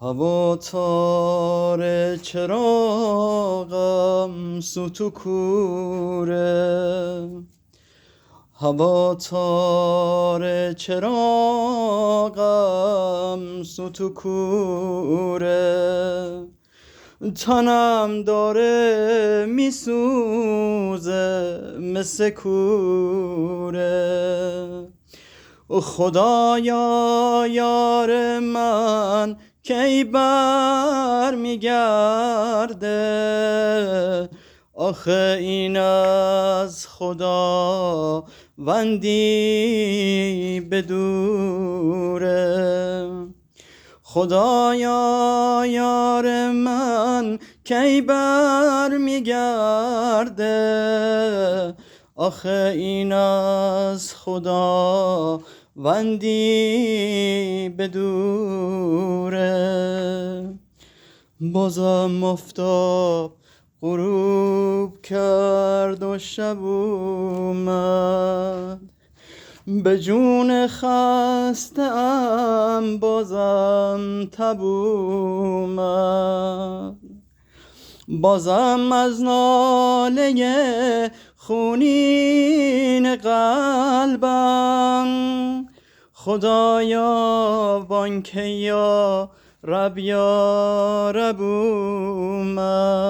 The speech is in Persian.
هوا تار چراغم سوت و کوره، هوا تار چراغم سوت و کوره، تنم داره میسوزه مثل کوره. خدایا یار من کی بر میگرده، آخه این از خدا وندی بدوره. خدایا یار من کی بر میگرده، آخه این از خدا وندی بدوره. بازم آفتاب غروب کرد و شب اومد، به جون خسته ام بازم تب اومد. بازم از ناله خونین قلبم خدایا بانکه یا رب اومد.